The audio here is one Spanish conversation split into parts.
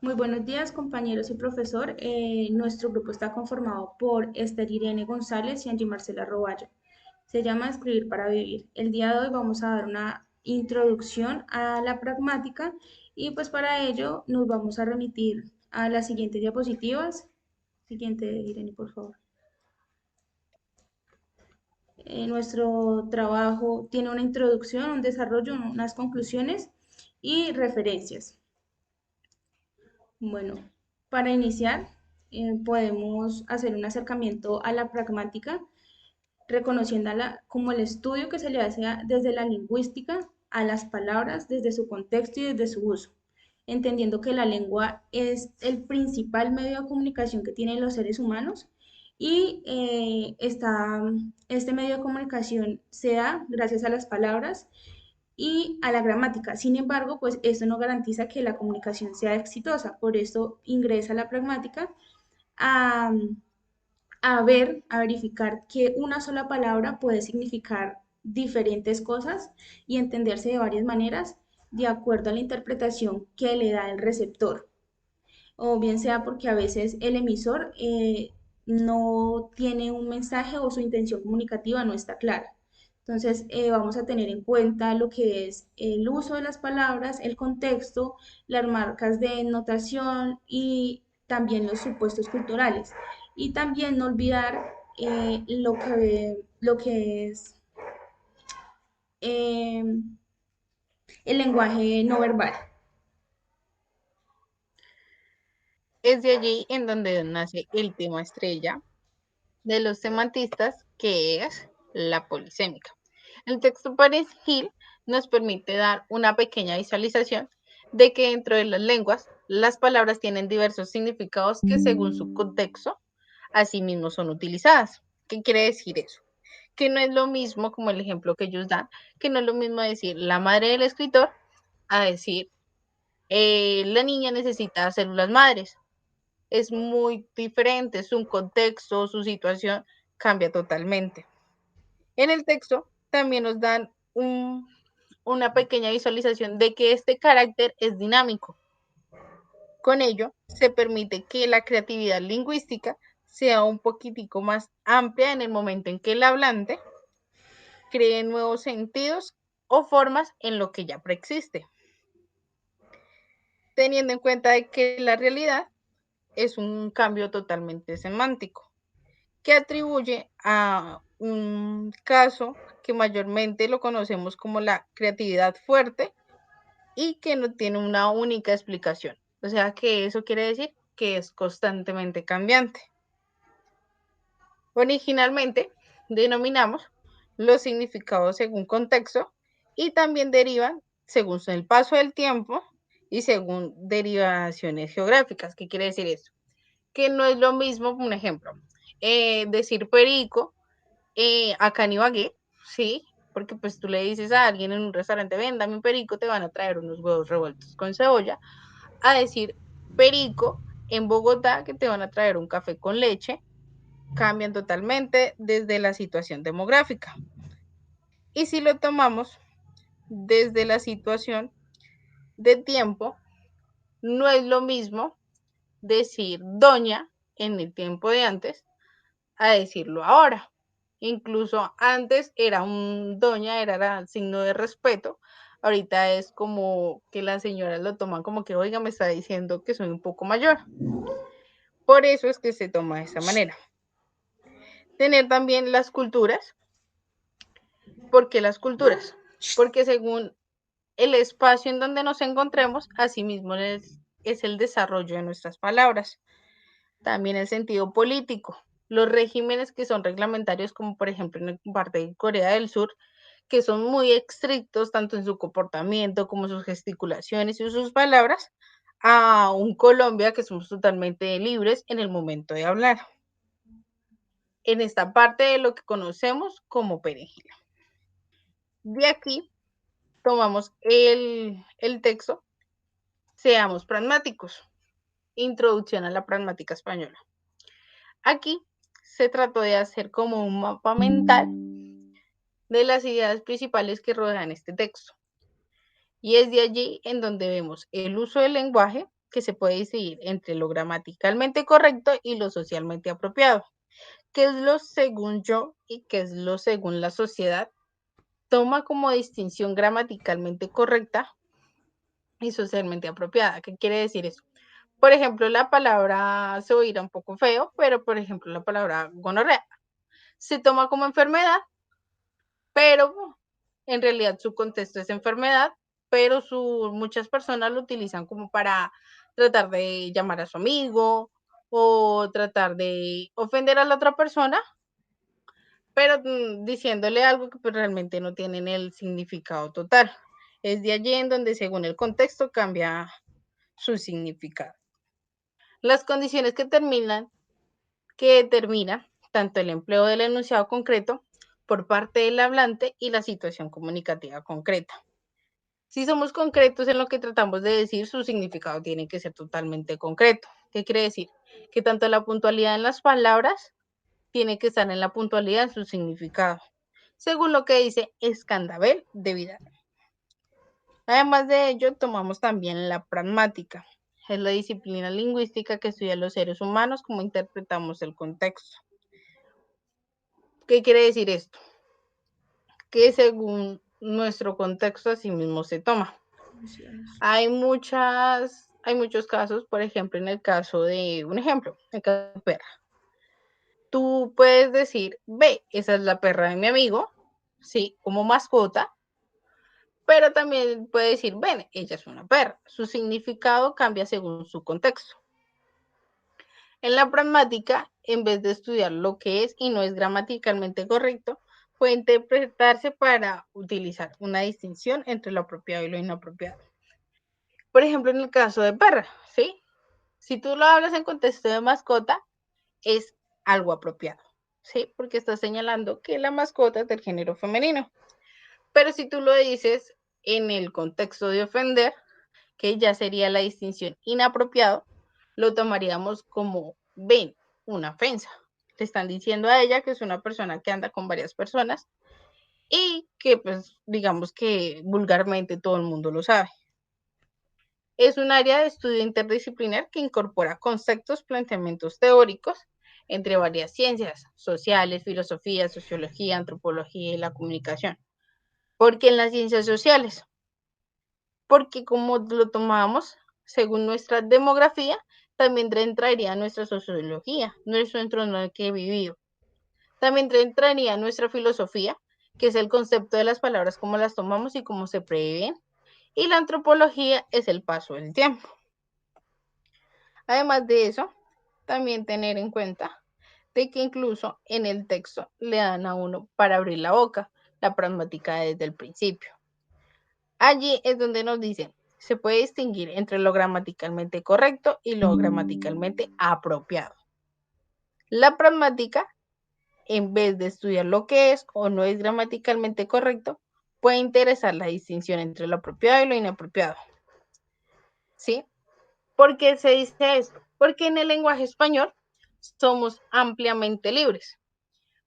Muy buenos días, compañeros y profesor. Nuestro grupo está conformado por Esther Irene González y Angie Marcela Roballo. Se llama Escribir para Vivir. El día de hoy vamos a dar una introducción a la pragmática y pues para ello nos vamos a remitir a las siguientes diapositivas. Siguiente, Irene, por favor. Nuestro trabajo tiene una introducción, un desarrollo, unas conclusiones y referencias. Bueno, para iniciar, podemos hacer un acercamiento a la pragmática, reconociéndola como el estudio que se le hace desde la lingüística a las palabras, desde su contexto y desde su uso, entendiendo que la lengua es el principal medio de comunicación que tienen los seres humanos y este medio de comunicación se da gracias a las palabras y a la gramática. Sin embargo, pues esto no garantiza que la comunicación sea exitosa. Por eso ingresa la pragmática a, a verificar que una sola palabra puede significar diferentes cosas y entenderse de varias maneras de acuerdo a la interpretación que le da el receptor. O bien sea porque a veces el emisor no tiene un mensaje o su intención comunicativa no está clara. Entonces, vamos a tener en cuenta lo que es el uso de las palabras, el contexto, las marcas de notación y también los supuestos culturales. Y también no olvidar lo que es eh, el lenguaje no verbal. Es de allí en donde nace el tema estrella de los semantistas, que es la polisémica. El texto Paris-Hill nos permite dar una pequeña visualización de que dentro de las lenguas las palabras tienen diversos significados que según su contexto asimismo son utilizadas. ¿Qué quiere decir eso? Que no es lo mismo, como el ejemplo que ellos dan, que no es lo mismo decir la madre del escritor a decir la niña necesita células madres. Es muy diferente, su contexto, su situación cambia totalmente. En el texto también nos dan una pequeña visualización de que este carácter es dinámico. Con ello, se permite que la creatividad lingüística sea un poquitico más amplia en el momento en que el hablante cree nuevos sentidos o formas en lo que ya preexiste, teniendo en cuenta de que la realidad es un cambio totalmente semántico, que atribuye a un caso que mayormente lo conocemos como la creatividad fuerte y que no tiene una única explicación. O sea que eso quiere decir que es constantemente cambiante. Originalmente denominamos los significados según contexto y también derivan según el paso del tiempo y según derivaciones geográficas. ¿Qué quiere decir eso? Que no es lo mismo, un ejemplo, decir perico acá en Ibagué, sí, porque pues tú le dices a alguien en un restaurante, ven, dame un perico, te van a traer unos huevos revueltos con cebolla, a decir perico en Bogotá, que te van a traer un café con leche, cambian totalmente desde la situación demográfica. Y si lo tomamos desde la situación de tiempo, no es lo mismo decir doña en el tiempo de antes a decirlo ahora. Incluso antes era un doña, era signo de respeto. Ahorita es como que las señoras lo toman como que, oiga, me está diciendo que soy un poco mayor. Por eso es que se toma de esa manera. Tener también las culturas. ¿Por qué las culturas? Porque según el espacio en donde nos encontremos, asimismo es el desarrollo de nuestras palabras. También el sentido político. Los regímenes que son reglamentarios, como por ejemplo en parte de Corea del Sur, que son muy estrictos tanto en su comportamiento como sus gesticulaciones y sus palabras, a un Colombia que somos totalmente libres en el momento de hablar. En esta parte de lo que conocemos como perejil. De aquí tomamos el texto, seamos pragmáticos. Introducción a la pragmática española. Aquí se trató de hacer como un mapa mental de las ideas principales que rodean este texto. Y es de allí en donde vemos el uso del lenguaje, que se puede decidir entre lo gramaticalmente correcto y lo socialmente apropiado. ¿Qué es lo según yo y qué es lo según la sociedad? Toma como distinción gramaticalmente correcta y socialmente apropiada. ¿Qué quiere decir eso? Por ejemplo, la palabra se oirá un poco feo, pero por ejemplo, la palabra gonorrea se toma como enfermedad, pero en realidad su contexto es enfermedad, pero muchas personas lo utilizan como para tratar de llamar a su amigo o tratar de ofender a la otra persona, pero diciéndole algo que pues, realmente no tienen el significado total. Es de allí en donde según el contexto cambia su significado. Las condiciones que determinan tanto el empleo del enunciado concreto por parte del hablante y la situación comunicativa concreta. Si somos concretos en lo que tratamos de decir, su significado tiene que ser totalmente concreto. ¿Qué quiere decir? Que tanto la puntualidad en las palabras tiene que estar en la puntualidad en su significado, según lo que dice Escandabel de Vidal. Además de ello, tomamos también la pragmática. Es la disciplina lingüística que estudia a los seres humanos, cómo interpretamos el contexto. ¿Qué quiere decir esto? Que según nuestro contexto así mismo se toma. Hay muchos casos, por ejemplo, en el caso de, un ejemplo, el caso de perra. Tú puedes decir, ve, esa es la perra de mi amigo, sí, como mascota, pero también puede decir, ven, ella es una perra. Su significado cambia según su contexto. En la pragmática, en vez de estudiar lo que es y no es gramaticalmente correcto, puede interpretarse para utilizar una distinción entre lo apropiado y lo inapropiado. Por ejemplo, en el caso de perra, ¿sí? Si tú lo hablas en contexto de mascota, es algo apropiado, ¿sí? Porque estás señalando que la mascota es del género femenino. Pero si tú lo dices en el contexto de ofender, que ya sería la distinción inapropiado, lo tomaríamos como, ven, una ofensa. Le están diciendo a ella que es una persona que anda con varias personas y que, pues, digamos que vulgarmente todo el mundo lo sabe. Es un área de estudio interdisciplinar que incorpora conceptos, planteamientos teóricos entre varias ciencias sociales, filosofía, sociología, antropología y la comunicación. ¿Por qué en las ciencias sociales? Porque como lo tomamos según nuestra demografía, también entraría nuestra sociología, nuestro entorno en el que he vivido. También entraría nuestra filosofía, que es el concepto de las palabras, cómo las tomamos y cómo se prevén. Y la antropología es el paso del tiempo. Además de eso, también tener en cuenta de que incluso en el texto le dan a uno para abrir la boca, la pragmática desde el principio. Allí es donde nos dicen, se puede distinguir entre lo gramaticalmente correcto y lo gramaticalmente apropiado. La pragmática, en vez de estudiar lo que es o no es gramaticalmente correcto, puede interesar la distinción entre lo apropiado y lo inapropiado. ¿Sí? ¿Por qué se dice esto? Porque en el lenguaje español somos ampliamente libres,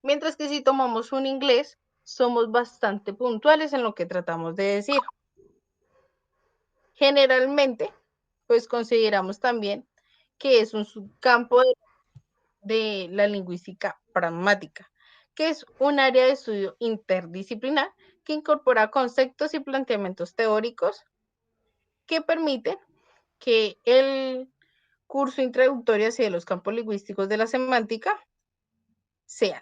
mientras que si tomamos un inglés, somos bastante puntuales en lo que tratamos de decir. Generalmente, pues consideramos también que es un subcampo de la lingüística pragmática, que es un área de estudio interdisciplinar que incorpora conceptos y planteamientos teóricos que permiten que el curso introductorio hacia los campos lingüísticos de la semántica sean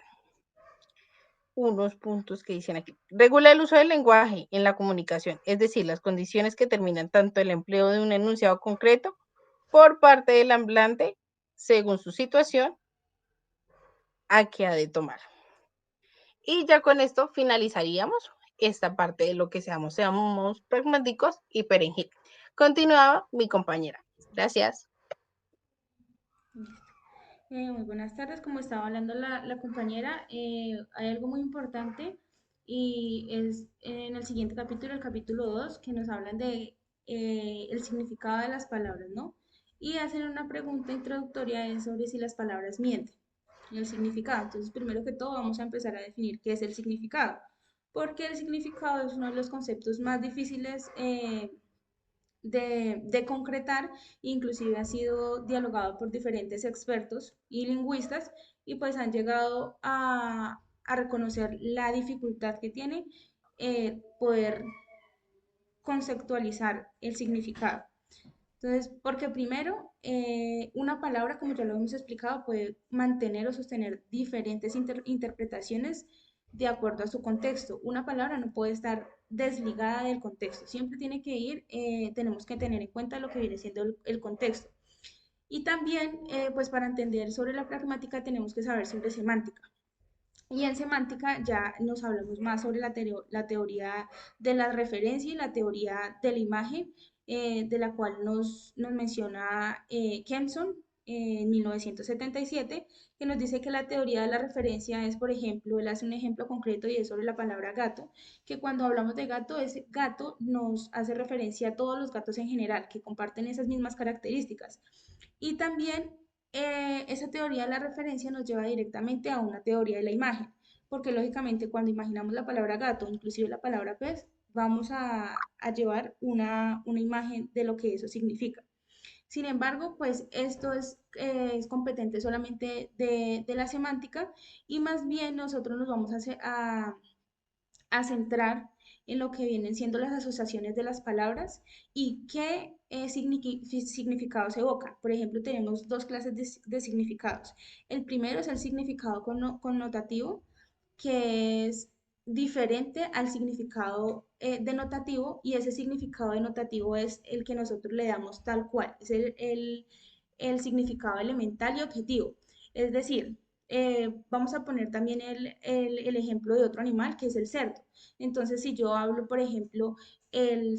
unos puntos que dicen aquí. Regula el uso del lenguaje en la comunicación, es decir, las condiciones que determinan tanto el empleo de un enunciado concreto por parte del hablante según su situación a que ha de tomar. Y ya con esto finalizaríamos esta parte de lo que seamos pragmáticos y perengil. Continuaba mi compañera. Gracias. Muy buenas tardes, como estaba hablando la compañera, hay algo muy importante y es en el siguiente capítulo, el capítulo 2 que nos hablan de el significado de las palabras, ¿no? Y hacen una pregunta introductoria es sobre si las palabras mienten, el significado. Entonces, primero que todo, vamos a empezar a definir qué es el significado, porque el significado es uno de los conceptos más difíciles de concretar, inclusive ha sido dialogado por diferentes expertos y lingüistas y pues han llegado a reconocer la dificultad que tiene poder conceptualizar el significado. Entonces, porque primero, una palabra, como ya lo hemos explicado, puede mantener o sostener diferentes interpretaciones de acuerdo a su contexto. Una palabra no puede estar desligada del contexto, siempre tiene que ir, tenemos que tener en cuenta lo que viene siendo el contexto. Y también, pues para entender sobre la pragmática tenemos que saber sobre semántica. Y en semántica ya nos hablamos más sobre la teoría de la referencia y la teoría de la imagen, de la cual nos menciona Kempson en 1977, que nos dice que la teoría de la referencia es, por ejemplo, él hace un ejemplo concreto y es sobre la palabra gato, que cuando hablamos de gato, ese gato nos hace referencia a todos los gatos en general, que comparten esas mismas características. Y también esa teoría de la referencia nos lleva directamente a una teoría de la imagen, porque lógicamente cuando imaginamos la palabra gato, inclusive la palabra pez, vamos a llevar una imagen de lo que eso significa. Sin embargo, pues esto es competente solamente de la semántica y más bien nosotros nos vamos a centrar en lo que vienen siendo las asociaciones de las palabras y qué significados evocan. Por ejemplo, tenemos dos clases de significados. El primero es el significado connotativo, que es diferente al significado denotativo y ese significado denotativo es el que nosotros le damos tal cual, es el significado elemental y objetivo. Es decir, vamos a poner también el ejemplo de otro animal que es el cerdo. Entonces, si yo hablo, por ejemplo, el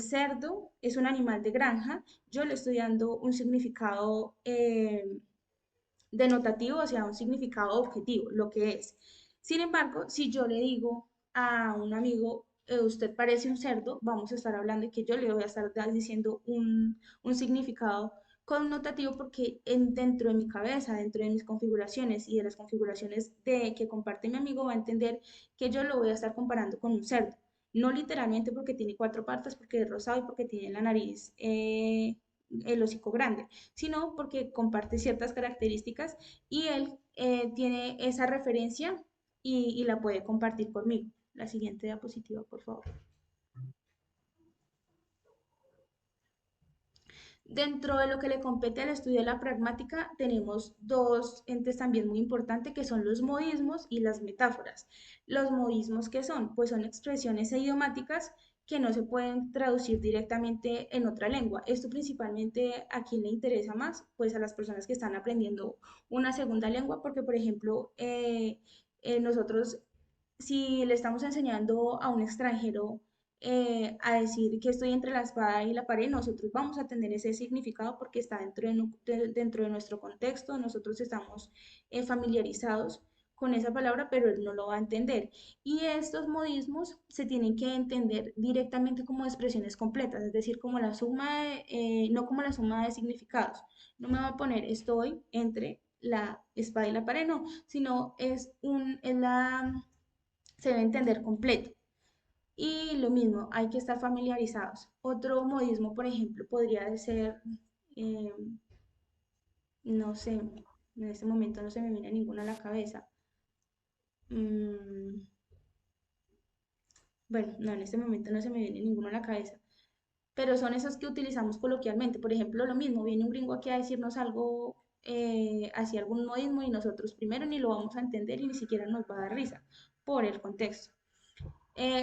cerdo es un animal de granja, yo le estoy dando un significado denotativo, o sea, un significado objetivo, lo que es. Sin embargo, si yo le digo a un amigo, usted parece un cerdo, vamos a estar hablando de que yo le voy a estar diciendo un significado connotativo porque dentro de mi cabeza, dentro de mis configuraciones y de las configuraciones que comparte mi amigo, va a entender que yo lo voy a estar comparando con un cerdo. No literalmente porque tiene cuatro patas, porque es rosado y porque tiene la nariz, el hocico grande, sino porque comparte ciertas características y él tiene esa referencia y la puede compartir conmigo. La siguiente diapositiva, por favor. Dentro de lo que le compete al estudio de la pragmática, tenemos dos entes también muy importantes que son los modismos y las metáforas. Los modismos, ¿qué son? Pues son expresiones idiomáticas que no se pueden traducir directamente en otra lengua. Esto principalmente a quien le interesa más, pues a las personas que están aprendiendo una segunda lengua, porque por ejemplo, nosotros si le estamos enseñando a un extranjero a decir que estoy entre la espada y la pared, nosotros vamos a tener ese significado porque está dentro de nuestro contexto, nosotros estamos familiarizados con esa palabra, pero él no lo va a entender. Y estos modismos se tienen que entender directamente como expresiones completas, es decir, como la suma no como la suma de significados. No me va a poner estoy entre la espada y la pared, no, sino es se debe entender completo. Y lo mismo, hay que estar familiarizados. Otro modismo, por ejemplo, podría ser, eh, no sé, en este momento no se me viene ninguna a la cabeza. Mm, bueno, no, en este momento no se me viene ninguno a la cabeza. Pero son esos que utilizamos coloquialmente. Por ejemplo, lo mismo, viene un gringo aquí a decirnos algo, hacia algún modismo y nosotros primero ni lo vamos a entender y ni siquiera nos va a dar risa por el contexto.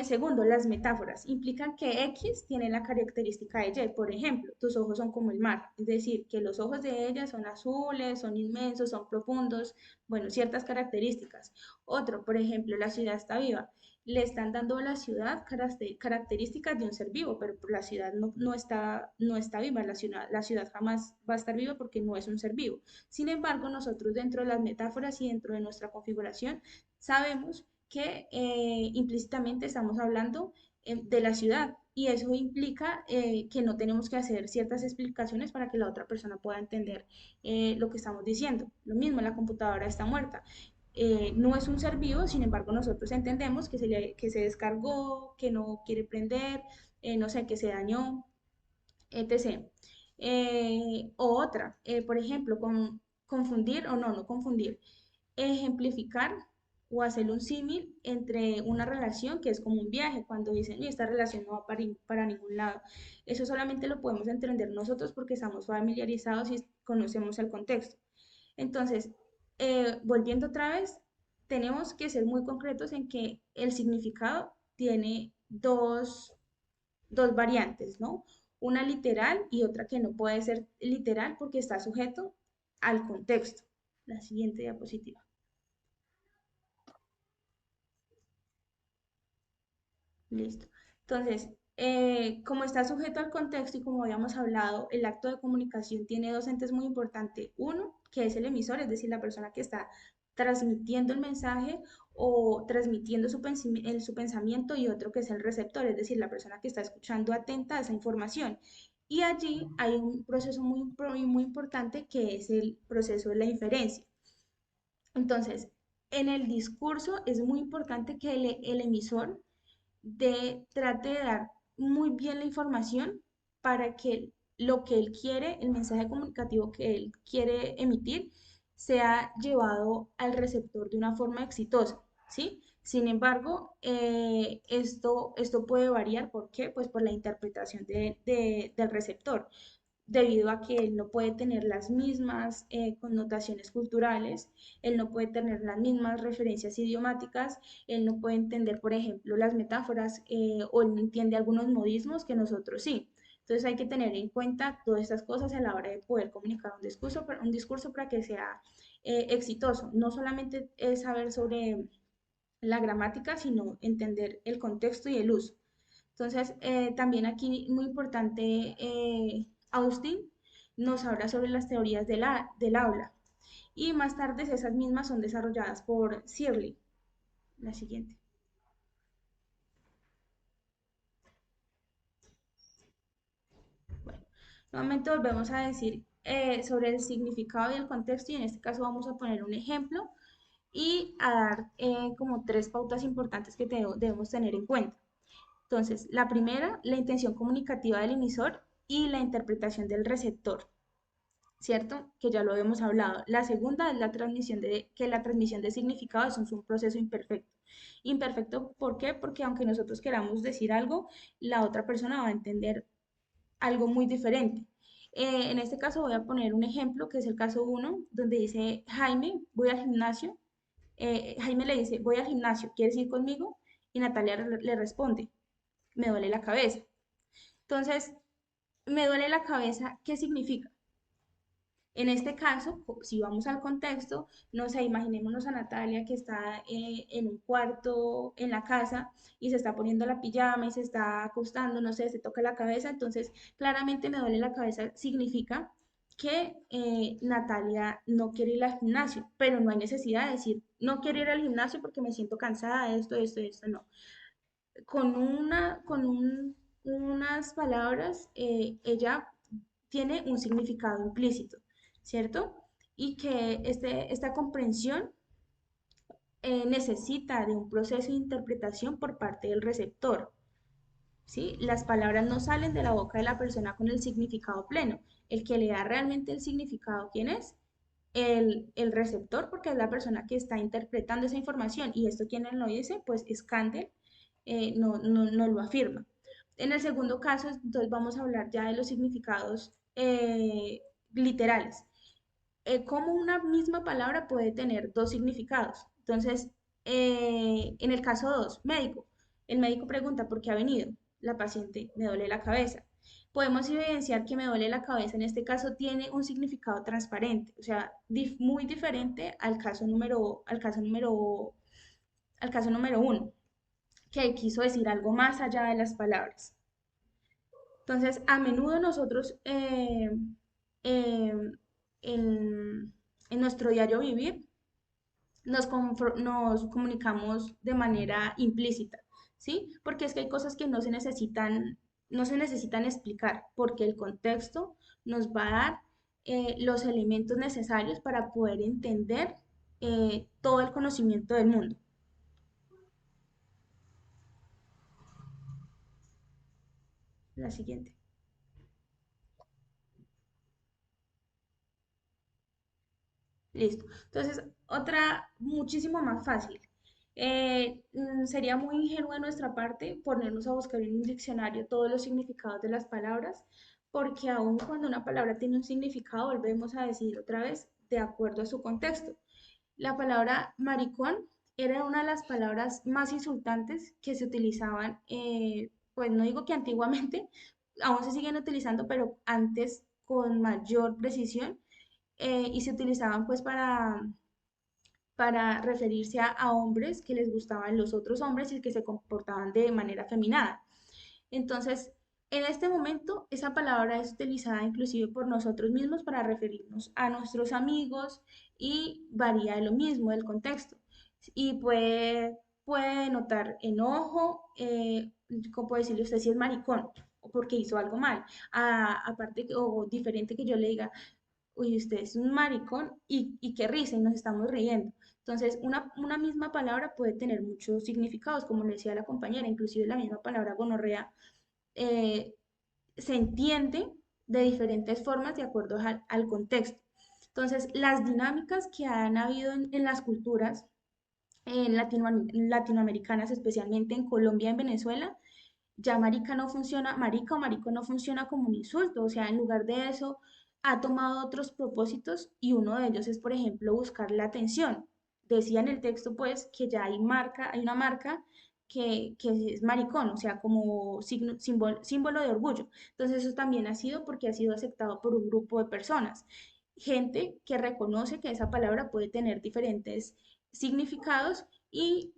Segundo, las metáforas implican que X tiene la característica de Y. Por ejemplo, tus ojos son como el mar, es decir, que los ojos de ella son azules, son inmensos, son profundos, bueno, ciertas características. Otro, por ejemplo, la ciudad está viva. Le están dando a la ciudad características de un ser vivo, pero la ciudad no está viva, la ciudad jamás va a estar viva porque no es un ser vivo. Sin embargo, nosotros dentro de las metáforas y dentro de nuestra configuración sabemos que implícitamente estamos hablando de la ciudad y eso implica que no tenemos que hacer ciertas explicaciones para que la otra persona pueda entender lo que estamos diciendo. Lo mismo, la computadora está muerta. No es un ser vivo, sin embargo, nosotros entendemos que se descargó, que no quiere prender, no sé, que se dañó. etc. O otra, por ejemplo, confundir o no confundir, ejemplificar o hacer un símil entre una relación que es como un viaje, cuando dicen, "Uy, esta relación no va para ningún lado". Eso solamente lo podemos entender nosotros porque estamos familiarizados y conocemos el contexto. Entonces, volviendo otra vez, tenemos que ser muy concretos en que el significado tiene dos variantes, ¿no? Una literal y otra que no puede ser literal porque está sujeto al contexto. La siguiente diapositiva. Listo. Entonces, como está sujeto al contexto y como habíamos hablado, el acto de comunicación tiene dos entes muy importantes. Uno, que es el emisor, es decir, la persona que está transmitiendo el mensaje o transmitiendo su pensamiento, y otro que es el receptor, es decir, la persona que está escuchando atenta a esa información. Y allí hay un proceso muy importante que es el proceso de la inferencia. Entonces, en el discurso es muy importante que el emisor trate de dar muy bien la información para que lo que él quiere, el mensaje comunicativo que él quiere emitir, sea llevado al receptor de una forma exitosa, ¿sí? Sin embargo, esto puede variar. ¿Por qué? Pues por la interpretación del receptor, debido a que él no puede tener las mismas connotaciones culturales, él no puede tener las mismas referencias idiomáticas, él no puede entender, por ejemplo, las metáforas, o él no entiende algunos modismos que nosotros sí. Entonces hay que tener en cuenta todas estas cosas a la hora de poder comunicar un discurso para que sea exitoso. No solamente es saber sobre la gramática, sino entender el contexto y el uso. Entonces, también aquí muy importante, Austin nos habla sobre las teorías del aula, y más tarde esas mismas son desarrolladas por Searle. La siguiente. Bueno, nuevamente volvemos a decir sobre el significado y el contexto, y en este caso vamos a poner un ejemplo y a dar como tres pautas importantes que debemos tener en cuenta. Entonces, la primera, la intención comunicativa del emisor y la interpretación del receptor, ¿cierto? Que ya lo hemos hablado. La segunda es la transmisión de significados es un proceso imperfecto. Imperfecto, ¿por qué? Porque aunque nosotros queramos decir algo, la otra persona va a entender algo muy diferente. En este caso voy a poner un ejemplo, que es el caso uno, donde dice, Jaime, voy al gimnasio. Jaime le dice, voy al gimnasio, ¿quieres ir conmigo? Y Natalia le responde, me duele la cabeza. Entonces, me duele la cabeza, ¿qué significa? En este caso, si vamos al contexto, no sé, imaginémonos a Natalia que está en un cuarto en la casa y se está poniendo la pijama y se está acostando, no sé, se toca la cabeza. Entonces claramente me duele la cabeza significa que Natalia no quiere ir al gimnasio, pero no hay necesidad de decir, no quiero ir al gimnasio porque me siento cansada de esto, no. Unas palabras, ella tiene un significado implícito, ¿cierto? Y que esta comprensión necesita de un proceso de interpretación por parte del receptor, ¿sí? Las palabras no salen de la boca de la persona con el significado pleno. El que le da realmente el significado, ¿quién es? El receptor, porque es la persona que está interpretando esa información. Y esto, ¿quién lo dice? Pues Scandel no lo afirma. En el segundo caso, entonces vamos a hablar ya de los significados literales. Cómo una misma palabra puede tener dos significados. Entonces, en el caso 2, médico. El médico pregunta por qué ha venido. La paciente, me duele la cabeza. Podemos evidenciar que me duele la cabeza en este caso tiene un significado transparente, o sea, muy diferente al caso número uno, que quiso decir algo más allá de las palabras. Entonces, a menudo nosotros eh, en, en nuestro diario vivir nos comunicamos de manera implícita, ¿sí? Porque es que hay cosas que no se necesitan explicar, porque el contexto nos va a dar los elementos necesarios para poder entender todo el conocimiento del mundo. La siguiente. Listo. Entonces, otra muchísimo más fácil. Sería muy ingenuo de nuestra parte ponernos a buscar en un diccionario todos los significados de las palabras, porque aun cuando una palabra tiene un significado, volvemos a decir otra vez de acuerdo a su contexto. La palabra maricón era una de las palabras más insultantes que se utilizaban, pues no digo que antiguamente, aún se siguen utilizando, pero antes con mayor precisión, y se utilizaban pues para referirse a hombres que les gustaban los otros hombres y que se comportaban de manera feminada. Entonces, en este momento, esa palabra es utilizada inclusive por nosotros mismos para referirnos a nuestros amigos y varía de lo mismo del contexto. Y puede notar enojo, como puede decirle usted si es maricón o porque hizo algo mal. Aparte o diferente que yo le diga, uy, usted es un maricón y qué risa y nos estamos riendo. Entonces, una misma palabra puede tener muchos significados, como le decía la compañera, inclusive la misma palabra gonorrea eh, se entiende de diferentes formas de acuerdo al contexto. Entonces, las dinámicas que han habido en las culturas latinoamericanas, especialmente en Colombia y en Venezuela, ya marica no funciona, marica o marico no funciona como un insulto, o sea, en lugar de eso ha tomado otros propósitos y uno de ellos es, por ejemplo, buscar la atención. Decía en el texto, pues, que ya hay una marca que es maricón, o sea, como símbolo de orgullo. Entonces, eso también ha sido porque ha sido aceptado por un grupo de personas. Gente que reconoce que esa palabra puede tener diferentes significados y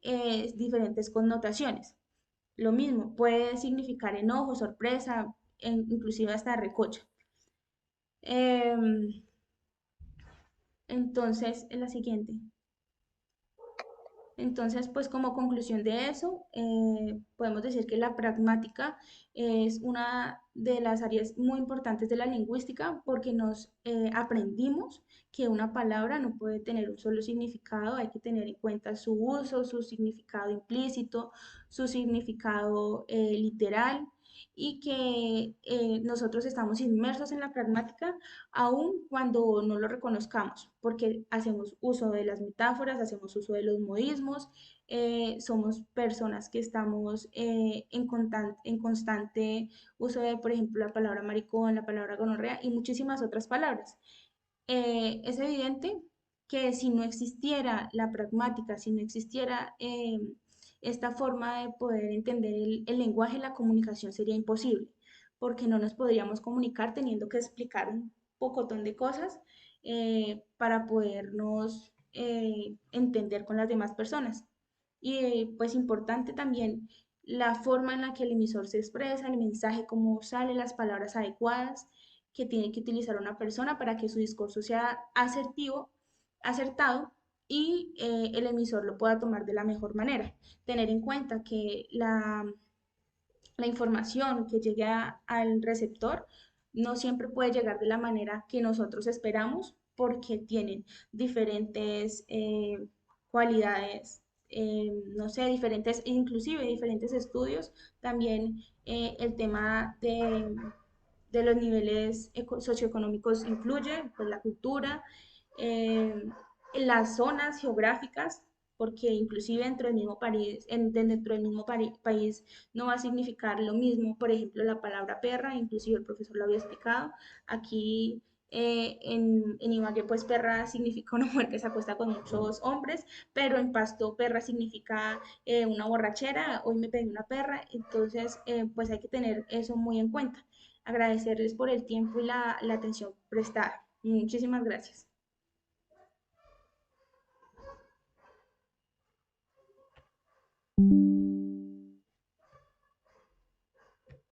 diferentes connotaciones. Lo mismo, puede significar enojo, sorpresa, inclusive hasta recocha. Em, entonces, en la siguiente. Entonces, pues como conclusión de eso, podemos decir que la pragmática es una de las áreas muy importantes de la lingüística porque nos aprendimos que una palabra no puede tener un solo significado, hay que tener en cuenta su uso, su significado implícito, su significado literal y que nosotros estamos inmersos en la pragmática aun cuando no lo reconozcamos, porque hacemos uso de las metáforas, hacemos uso de los modismos, somos personas que estamos en constante uso de, por ejemplo, la palabra maricón, la palabra gonorrea y muchísimas otras palabras. Es evidente que si no existiera la pragmática, si no existiera esta forma de poder entender el lenguaje, la comunicación sería imposible, porque no nos podríamos comunicar teniendo que explicar un pocotón de cosas para podernos entender con las demás personas. Y pues importante también la forma en la que el emisor se expresa, el mensaje, cómo sale, las palabras adecuadas que tiene que utilizar una persona para que su discurso sea asertivo, acertado y el emisor lo pueda tomar de la mejor manera. Tener en cuenta que la información que llegue al receptor no siempre puede llegar de la manera que nosotros esperamos porque tienen diferentes cualidades, no sé, diferentes, inclusive diferentes estudios. También el tema de los niveles socioeconómicos influye, pues la cultura, eh, las zonas geográficas, porque inclusive dentro del mismo país, dentro del mismo país no va a significar lo mismo, por ejemplo, la palabra perra, inclusive el profesor lo había explicado, aquí en Ibagué, pues perra significa una mujer que se acuesta con muchos hombres, pero en Pasto perra significa una borrachera, hoy me pegué una perra, entonces pues hay que tener eso muy en cuenta. Agradecerles por el tiempo y la atención prestada. Muchísimas gracias.